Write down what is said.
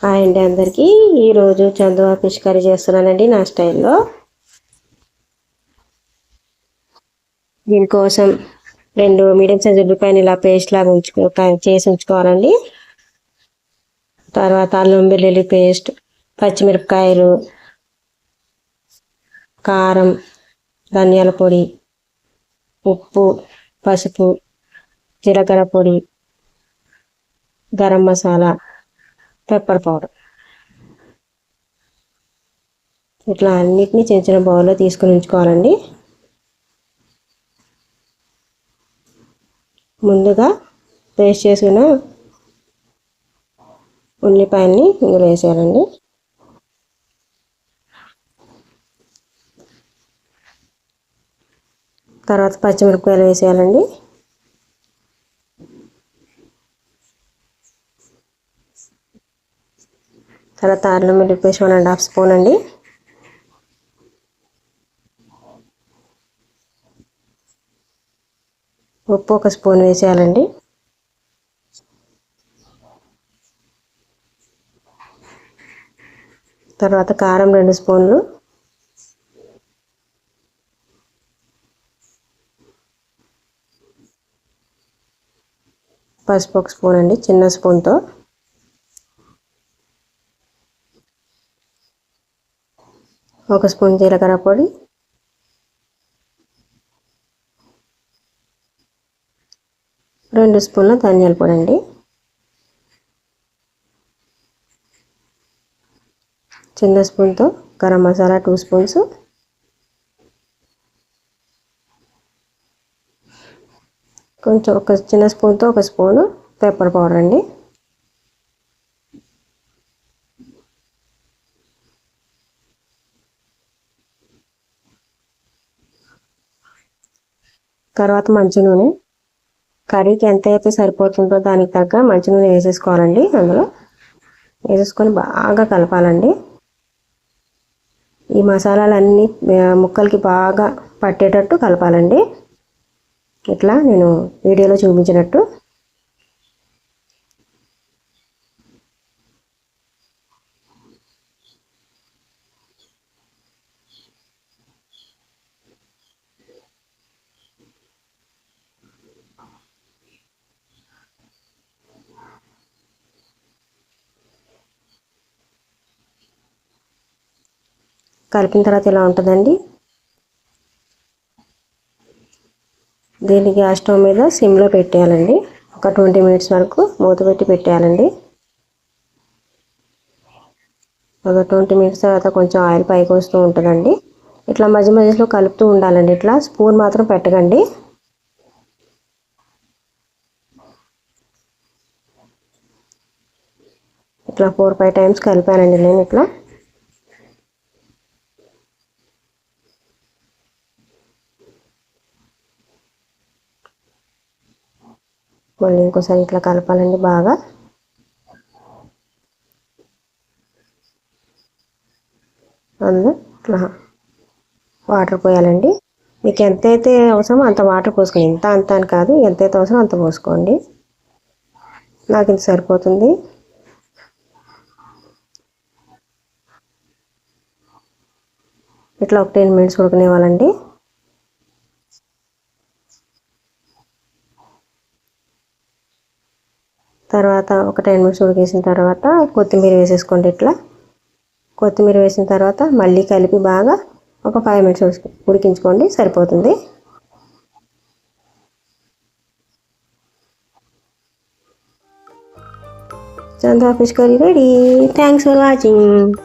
Hi అండి అందరికీ. ఈరోజు చందువా ఫిష్ కర్రీ చేస్తున్నానండి నా స్టైల్లో. దీనికోసం 2 మీడియం సైజ్ ఉల్లిపాయలు ఇలా పేస్ట్ లాగా చేసి ఉంచుకోవాలండి. తర్వాత అల్లం వెల్లుల్లి పేస్ట్, పచ్చిమిరపకాయలు, కారం, ధనియాల పొడి, ఉప్పు, పసుపు, జీలకర్ర పొడి, గరం మసాలా, పెప్పర్ పౌడర్, ఇట్లా అన్నిటినీ చిన్న చిన్న బౌల్లో తీసుకుని ఉంచుకోవాలండి. ముందుగా పేస్ట్ చేసుకున్న ఉల్లిపాయల్ని ఇందులో వేసేయాలండి. తర్వాత పచ్చిమిరపకాయలు వేసేయాలండి. తర్వాత అల్లం వెల్లుల్లి పేస్ట్ 1.5 స్పూన్ అండి. ఉప్పు 1 స్పూన్ వేసేయాలండి. తర్వాత కారం 2 స్పూన్లు, పసుపు 1 స్పూన్ అండి చిన్న స్పూన్తో, ఒక స్పూన్ జీలకర్ర పొడి, 2 స్పూన్ల ధనియాల పొడి అండి. చిన్న స్పూన్తో గరం మసాలా 2 స్పూన్స్, కొంచెం ఒక చిన్న స్పూన్తో 1 స్పూను పెప్పర్ పౌడర్ అండి. తర్వాత మంచి నూనె, కర్రీకి ఎంత అయితే సరిపోతుందో దానికి తగ్గ మంచి నూనె వేసేసుకోవాలండి. అందులో వేసేసుకొని బాగా కలపాలండి. ఈ మసాలాలన్నీ ముక్కలకి బాగా పట్టేటట్టు కలపాలండి. ఇట్లా నేను వీడియోలో చూపించినట్టు. కలిపిన తర్వాత ఇలా ఉంటుందండి. దీన్ని గ్యాస్ స్టవ్ మీద సిమ్లో పెట్టేయాలండి. ఒక 20 మినిట్స్ వరకు మూత పెట్టి పెట్టేయాలండి. ఒక 20 మినిట్స్ తర్వాత కొంచెం ఆయిల్ పైకి వస్తూ ఉంటుందండి. ఇట్లా మధ్య మధ్యలో కలుపుతూ ఉండాలండి. ఇట్లా స్పూన్ మాత్రం పెట్టకండి. ఇట్లా 4-5 టైమ్స్ కలిపానండి నేను ఇట్లా. మళ్ళీ ఇంకోసారి ఇట్లా కలపాలండి బాగా. అందులో ఇట్లా వాటర్ పోయాలండి. మీకు ఎంతైతే అవసరమో అంత వాటర్ పోసుకోండి. ఇంత అంత అని కాదు, ఎంతైతే అవసరమో అంత పోసుకోండి. నాకు ఇంత సరిపోతుంది. ఇట్లా ఒక 10 మినిట్స్ ఉడకనివ్వాలండి. తర్వాత ఒక 10 మినిట్స్ ఉడికేసిన తర్వాత కొత్తిమీర వేసేసుకోండి. ఇట్లా కొత్తిమీర వేసిన తర్వాత మళ్ళీ కలిపి బాగా ఒక 5 మినిట్స్ ఉడికించుకోండి, సరిపోతుంది. చందువా fish curry ready. Thanks for watching.